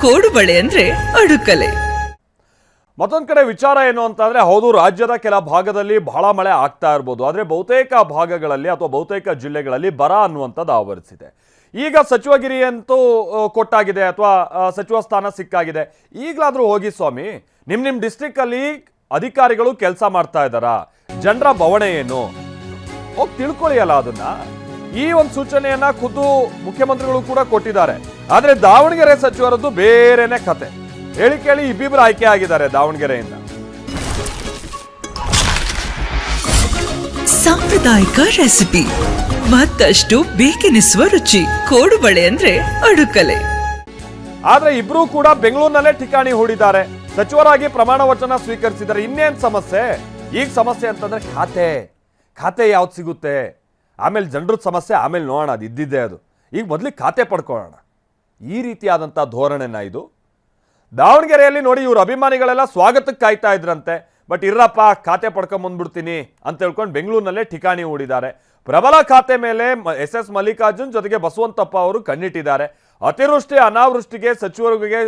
ಕೋಡುಬಳೆ ಅಂದ್ರೆ ಅಡುಕಲೆ. ಮತ್ತೊಂದು ಕಡೆ ವಿಚಾರ ಏನು ಅಂತಂದ್ರೆ, ಹೌದು, ರಾಜ್ಯದ ಕೆಲ ಭಾಗದಲ್ಲಿ ಬಹಳ ಮಳೆ ಆಗ್ತಾ ಇರ್ಬೋದು, ಆದರೆ ಬಹುತೇಕ ಭಾಗಗಳಲ್ಲಿ ಅಥವಾ ಬಹುತೇಕ ಜಿಲ್ಲೆಗಳಲ್ಲಿ ಬರ ಅನ್ನುವಂಥದ್ದು ಆವರಿಸಿದೆ. ಈಗ ಸಚಿವಗಿರಿ ಅಂತೂ ಕೊಟ್ಟಾಗಿದೆ ಅಥವಾ ಸಚಿವ ಸ್ಥಾನ ಸಿಕ್ಕಾಗಿದೆ. ಈಗಲಾದರೂ ಹೋಗಿ ಸ್ವಾಮಿ, ನಿಮ್ಮ ಡಿಸ್ಟ್ರಿಕ್ಟ್ ಅಲ್ಲಿ ಅಧಿಕಾರಿಗಳು ಕೆಲಸ ಮಾಡ್ತಾ ಇದ್ದಾರಾ, ಜನರ ಬವಣೆ ಏನು, ಹೋಗಿ ತಿಳ್ಕೊಳ್ಳಿ ಅಲ್ಲ ಅದನ್ನ. ಈ ಒಂದು ಸೂಚನೆಯನ್ನ ಖುದ್ದು ಮುಖ್ಯಮಂತ್ರಿಗಳು ಕೂಡ ಕೊಟ್ಟಿದ್ದಾರೆ. ಆದ್ರೆ ದಾವಣಗೆರೆ ಸಚಿವರದ್ದು ಬೇರೆನೆ ಕತೆ. ಹೇಳಿ ಕೇಳಿ ಇಬ್ಬಿಬ್ರು ಆಯ್ಕೆ ಆಗಿದ್ದಾರೆ ದಾವಣಗೆರೆಯಿಂದ. ಸಾಂಪ್ರದಾಯಿಕ ರೆಸಿಪಿ, ಮತ್ತಷ್ಟು ಬೇಕೆನಿಸುವ ರುಚಿ. ಕೋಡುಬಳೆ ಅಂದ್ರೆ ಅಡುಕಲೆ. ಆದ್ರೆ ಇಬ್ರು ಕೂಡ ಬೆಂಗಳೂರಿನಲ್ಲೇ ಠಿಕಾಣಿ ಹೂಡಿದ್ದಾರೆ. ಸಚಿವರಾಗಿ ಪ್ರಮಾಣ ವಚನ ಸ್ವೀಕರಿಸಿದ್ದಾರೆ. ಇನ್ನೇನ್ ಸಮಸ್ಯೆ? ಈಗ ಸಮಸ್ಯೆ ಅಂತಂದ್ರೆ ಖಾತೆ ಯಾವ್ದು ಸಿಗುತ್ತೆ, ಆಮೇಲೆ ಜನರ ಸಮಸ್ಯೆ ಆಮೇಲೆ ನೋಡೋಣ, ಅದು ಇದ್ದಿದ್ದೆ ಅದು. ಈಗ ಮೊದಲಿಗೆ ಖಾತೆ ಪಡ್ಕೊಳ್ಳೋಣ, ಈ ರೀತಿಯಾದಂಥ ಧೋರಣೆನ ಇದು. ದಾವಣಗೆರೆಯಲ್ಲಿ ನೋಡಿ, ಇವ್ರ ಅಭಿಮಾನಿಗಳೆಲ್ಲ ಸ್ವಾಗತಕ್ಕೆ ಕಾಯ್ತಾ ಇದ್ರಂತೆ. ಬಟ್ ಇರ್ರಪ್ಪ, ಖಾತೆ ಪಡ್ಕೊಂಬಂದ್ಬಿಡ್ತೀನಿ ಅಂತ ಹೇಳ್ಕೊಂಡು ಬೆಂಗಳೂರಿನಲ್ಲೇ ಠಿಕಾಣಿ ಹೂಡಿದ್ದಾರೆ. ಪ್ರಬಲ ಖಾತೆ ಮೇಲೆ ಎಸ್ ಮಲ್ಲಿಕಾರ್ಜುನ್ ಜೊತೆಗೆ ಬಸವಂತಪ್ಪ ಅವರು ಕಣ್ಣಿಟ್ಟಿದ್ದಾರೆ. ಅತಿವೃಷ್ಟಿ ಅನಾವೃಷ್ಟಿಗೆ ಸಚಿವರಿಗೆ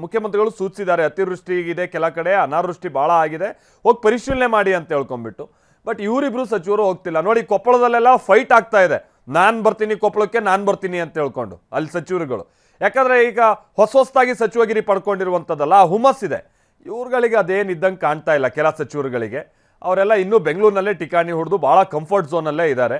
ಮುಖ್ಯಮಂತ್ರಿಗಳು ಸೂಚಿಸಿದ್ದಾರೆ. ಅತಿವೃಷ್ಟಿಗಿದೆ ಕೆಲ ಕಡೆ, ಅನಾವೃಷ್ಟಿ ಭಾಳ ಆಗಿದೆ, ಹೋಗಿ ಪರಿಶೀಲನೆ ಮಾಡಿ ಅಂತ ಹೇಳ್ಕೊಂಡ್ಬಿಟ್ಟು. ಬಟ್ ಇವರಿಬ್ರು ಸಚಿವರು ಹೋಗ್ತಿಲ್ಲ. ನೋಡಿ, ಕೊಪ್ಪಳದಲ್ಲೆಲ್ಲ ಫೈಟ್ ಆಗ್ತಾ ಇದೆ. ನಾನು ಬರ್ತೀನಿ ಕೊಪ್ಪಳಕ್ಕೆ, ನಾನು ಬರ್ತೀನಿ ಅಂತ ಹೇಳ್ಕೊಂಡು ಅಲ್ಲಿ ಸಚಿವರುಗಳು. ಯಾಕಂದರೆ ಈಗ ಹೊಸದಾಗಿ ಸಚಿವಗಿರಿ ಪಡ್ಕೊಂಡಿರುವಂಥದ್ದಲ್ಲ, ಹುಮ್ಮಸ್ಸಿದೆ. ಇವ್ರುಗಳಿಗೆ ಅದೇನು ಇದ್ದಂಗೆ ಕಾಣ್ತಾ ಇಲ್ಲ. ಕೆಲ ಸಚಿವರುಗಳಿಗೆ ಅವರೆಲ್ಲ ಇನ್ನೂ ಬೆಂಗಳೂರಿನಲ್ಲೇ ಠಿಕಾಣಿ ಹೊಡೆದು ಭಾಳ ಕಂಫರ್ಟ್ ಝೋನಲ್ಲೇ ಇದ್ದಾರೆ.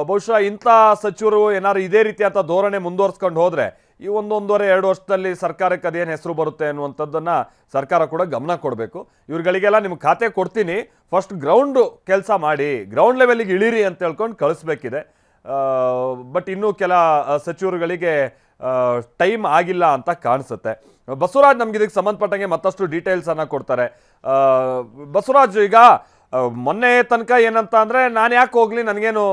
ಬಹುಶಃ ಇಂಥ ಸಚಿವರು ಏನಾದ್ರು ಇದೇ ರೀತಿಯಾದ ಧೋರಣೆ ಮುಂದುವರ್ಸ್ಕೊಂಡು ಹೋದರೆ ಈ 1-1.5 ವರ್ಷದಲ್ಲಿ ಸರ್ಕಾರಕ್ಕೆ ಅದೇನು ಹೆಸರು ಬರುತ್ತೆ ಅನ್ನುವಂಥದ್ದನ್ನು ಸರ್ಕಾರ ಕೂಡ ಗಮನ ಕೊಡಬೇಕು. ಇವ್ರುಗಳಿಗೆಲ್ಲ ನಿಮ್ಗೆ ಖಾತೆ ಕೊಡ್ತೀನಿ, ಫಸ್ಟ್ ಗ್ರೌಂಡು ಕೆಲಸ ಮಾಡಿ, ಗ್ರೌಂಡ್ ಲೆವೆಲಿಗೆ ಇಳಿರಿ ಅಂತ ಹೇಳ್ಕೊಂಡು ಕಳಿಸ್ಬೇಕಿದೆ. ಬಟ್ ಇನ್ನೂ ಕೆಲ ಸಚಿವರುಗಳಿಗೆ ಟೈಮ್ ಆಗಿಲ್ಲ ಅಂತ ಕಾಣಿಸುತ್ತೆ. ಬಸವರಾಜ್ ನಮ್ಗೆ ಇದಕ್ಕೆ ಸಂಬಂಧಪಟ್ಟಂಗೆ ಮತ್ತಷ್ಟು ಡೀಟೇಲ್ಸನ್ನು ಕೊಡ್ತಾರೆ. ಬಸವರಾಜ್, ಈಗ ಮೊನ್ನೆ ತನಕ ಏನಂತ ಅಂದರೆ, ನಾನು ಯಾಕೆ ಹೋಗಲಿ, ನನಗೇನು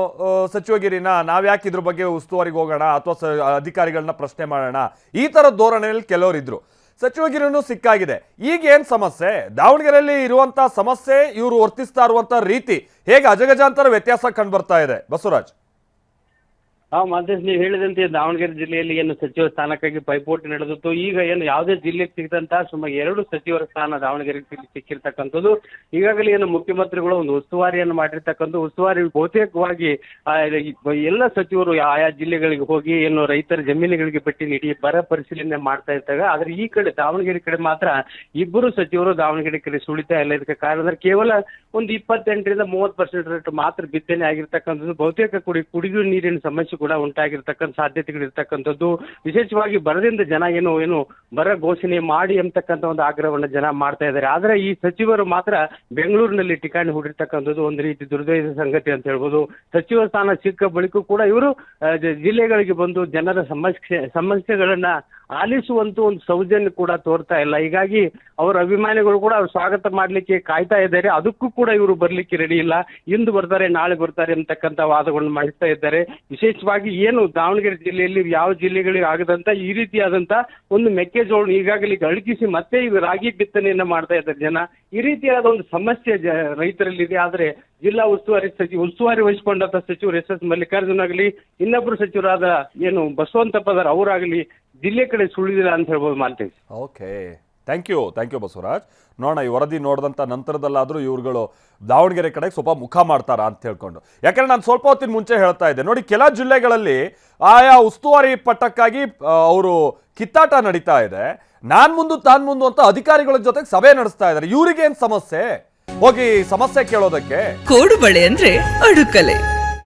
ಸಚಿವಗಿರಿನ, ನಾವು ಯಾಕೆ ಇದ್ರ ಬಗ್ಗೆ ಉಸ್ತುವಾರಿಗೆ ಹೋಗೋಣ ಅಥವಾ ಅಧಿಕಾರಿಗಳನ್ನ ಪ್ರಶ್ನೆ ಮಾಡೋಣ, ಈ ಥರದ ಧೋರಣೆಯಲ್ಲಿ ಕೆಲವರಿದ್ರು. ಸಚಿವಗಿರಿನೂ ಸಿಕ್ಕಾಗಿದೆ. ಈಗ ಏನು ಸಮಸ್ಯೆ? ದಾವಣಗೆರೆಯಲ್ಲಿ ಇರುವಂಥ ಸಮಸ್ಯೆ, ಇವರು ವರ್ತಿಸ್ತಾ ಇರುವಂಥ ರೀತಿ ಹೇಗೆ ಅಜಗಜಾಂತರ ವ್ಯತ್ಯಾಸ ಕಂಡು ಬರ್ತಾ ಇದೆ ಬಸವರಾಜ್? ಮಾದೇಶ್, ನೀವು ಹೇಳಿದಂತೆ ದಾವಣಗೆರೆ ಜಿಲ್ಲೆಯಲ್ಲಿ ಏನು ಸಚಿವ ಸ್ಥಾನಕ್ಕಾಗಿ ಪೈಪೋಟಿ ನಡೆದಿತ್ತು. ಈಗ ಏನು ಯಾವುದೇ ಜಿಲ್ಲೆಗೆ ಸಿಗದಂತ ಸುಮಾರು 2 ಸಚಿವರ ಸ್ಥಾನ ದಾವಣಗೆರೆಗೆ ಸಿಕ್ಕಿರ್ತಕ್ಕಂಥದ್ದು. ಈಗಾಗಲೇ ಏನು ಮುಖ್ಯಮಂತ್ರಿಗಳು ಒಂದು ಉಸ್ತುವಾರಿಯನ್ನು ಮಾಡಿರ್ತಕ್ಕಂಥ ಉಸ್ತುವಾರಿ ಬಹುತೇಕವಾಗಿ ಎಲ್ಲ ಸಚಿವರು ಆಯಾ ಜಿಲ್ಲೆಗಳಿಗೆ ಹೋಗಿ ಏನು ರೈತರ ಜಮೀನುಗಳಿಗೆ ಭೇಟಿ ನೀಡಿ ಬರ ಪರಿಶೀಲನೆ ಮಾಡ್ತಾ ಇರ್ತಾರೆ. ಆದ್ರೆ ಈ ಕಡೆ ದಾವಣಗೆರೆ ಕಡೆ ಮಾತ್ರ ಇಬ್ಬರು ಸಚಿವರು ದಾವಣಗೆರೆ ಕಡೆ ಸುಳಿತಾ ಇಲ್ಲ. ಇದಕ್ಕೆ ಕಾರಣ ಅಂದ್ರೆ ಕೇವಲ ಒಂದು 28-30% ಮಾತ್ರ ಬಿತ್ತನೆ ಆಗಿರ್ತಕ್ಕಂಥದ್ದು. ಬಹುತೇಕ ಕುಡಿಯುವ ನೀರಿನ ಸಮಸ್ಯೆ ಕೂಡ ಉಂಟಾಗಿರ್ತಕ್ಕಂಥ ಸಾಧ್ಯತೆಗಳು ಇರ್ತಕ್ಕಂಥದ್ದು. ವಿಶೇಷವಾಗಿ ಬರದಿಂದ ಜನ ಏನು ಬರ ಘೋಷಣೆ ಮಾಡಿ ಅಂತಕ್ಕಂಥ ಒಂದು ಆಗ್ರಹವನ್ನು ಜನ ಮಾಡ್ತಾ ಇದ್ದಾರೆ. ಆದ್ರೆ ಈ ಸಚಿವರು ಮಾತ್ರ ಬೆಂಗಳೂರಿನಲ್ಲಿ ಠಿಕಾಣಿ ಹೂಡಿರ್ತಕ್ಕಂಥದ್ದು ಒಂದು ರೀತಿ ದುರ್ದೈವ ಸಂಗತಿ ಅಂತ ಹೇಳ್ಬೋದು. ಸಚಿವ ಸ್ಥಾನ ಸಿಕ್ಕ ಬಳಿಕ ಕೂಡ ಇವರು ಜಿಲ್ಲೆಗಳಿಗೆ ಬಂದು ಜನರ ಸಮಸ್ಯೆಗಳನ್ನ ಆಲಿಸುವಂತ ಒಂದು ಸೌಜನ್ಯ ಕೂಡ ತೋರ್ತಾ ಇಲ್ಲ. ಹೀಗಾಗಿ ಅವರ ಅಭಿಮಾನಿಗಳು ಕೂಡ ಅವ್ರು ಸ್ವಾಗತ ಮಾಡ್ಲಿಕ್ಕೆ ಕಾಯ್ತಾ ಇದ್ದಾರೆ. ಅದಕ್ಕೂ ಕೂಡ ಇವರು ಬರ್ಲಿಕ್ಕೆ ರೆಡಿ ಇಲ್ಲ. ಇಂದು ಬರ್ತಾರೆ, ನಾಳೆ ಬರ್ತಾರೆ ಅಂತಕ್ಕಂಥ ವಾದಗಳನ್ನು ಮಾಡ್ತಾ ಇದ್ದಾರೆ. ವಿಶೇಷವಾಗಿ ಏನು ದಾವಣಗೆರೆ ಜಿಲ್ಲೆಯಲ್ಲಿ ಯಾವ ಜಿಲ್ಲೆಗಳಿಗೆ ಆಗದಂತ ಈ ರೀತಿಯಾದಂತ ಒಂದು ಮೆಕ್ಕೆಜೋಳ ಈಗಾಗಲೇ ಅಳಗಿಸಿ ಮತ್ತೆ ಈಗ ರಾಗಿ ಬಿತ್ತನೆಯನ್ನ ಮಾಡ್ತಾ ಇದ್ದಾರೆ ಜನ. ಈ ರೀತಿಯಾದ ಒಂದು ಸಮಸ್ಯೆ ರೈತರಲ್ಲಿದೆ. ಆದ್ರೆ ಜಿಲ್ಲಾ ಉಸ್ತುವಾರಿ ವಹಿಸಿಕೊಂಡಂತ ಸಚಿವರು ಎಸ್ ಮಲ್ಲಿಕಾರ್ಜುನ್ ಆಗಲಿ, ಇನ್ನೊಬ್ರು ಸಚಿವರಾದ ಏನು ಬಸವಂತಪ್ಪದಾರ ಅವರಾಗಲಿ ಜಿಲ್ಲೆ ಕಡೆ ಸುಳಿದಿಲ್ಲ ಅಂತ ಹೇಳ್ಬೋದು Maltesh. Okay, thank you Basavaraj. ನೋಡೋಣ, ಈ ವರದಿ ನೋಡಿದಂಥ ನಂತರದಲ್ಲಾದರೂ ಇವ್ರುಗಳು ದಾವಣಗೆರೆ ಕಡೆಗೆ ಸ್ವಲ್ಪ ಮುಖ ಮಾಡ್ತಾರಾ ಅಂತ ಹೇಳ್ಕೊಂಡು. ಯಾಕಂದ್ರೆ ನಾನು ಸ್ವಲ್ಪ ಹೊತ್ತಿನ ಮುಂಚೆ ಹೇಳ್ತಾ ಇದ್ದೆ ನೋಡಿ, ಕೆಲ ಜಿಲ್ಲೆಗಳಲ್ಲಿ ಆಯಾ ಉಸ್ತುವಾರಿ ಪಟ್ಟಕ್ಕಾಗಿ ಅವರು ಕಿತ್ತಾಟ ನಡೀತಾ ಇದೆ. ತಾನ್ ಮುಂದು ಅಂತ ಅಧಿಕಾರಿಗಳ ಜೊತೆಗೆ ಸಭೆ ನಡೆಸ್ತಾ ಇದ್ದಾರೆ. ಇವ್ರಿಗೇನು ಸಮಸ್ಯೆ ಹೋಗಿ ಸಮಸ್ಯೆ ಕೇಳೋದಕ್ಕೆ? ಕೋಡುಬಳೆ ಅಂದ್ರೆ ಅಡುಕಲೆ.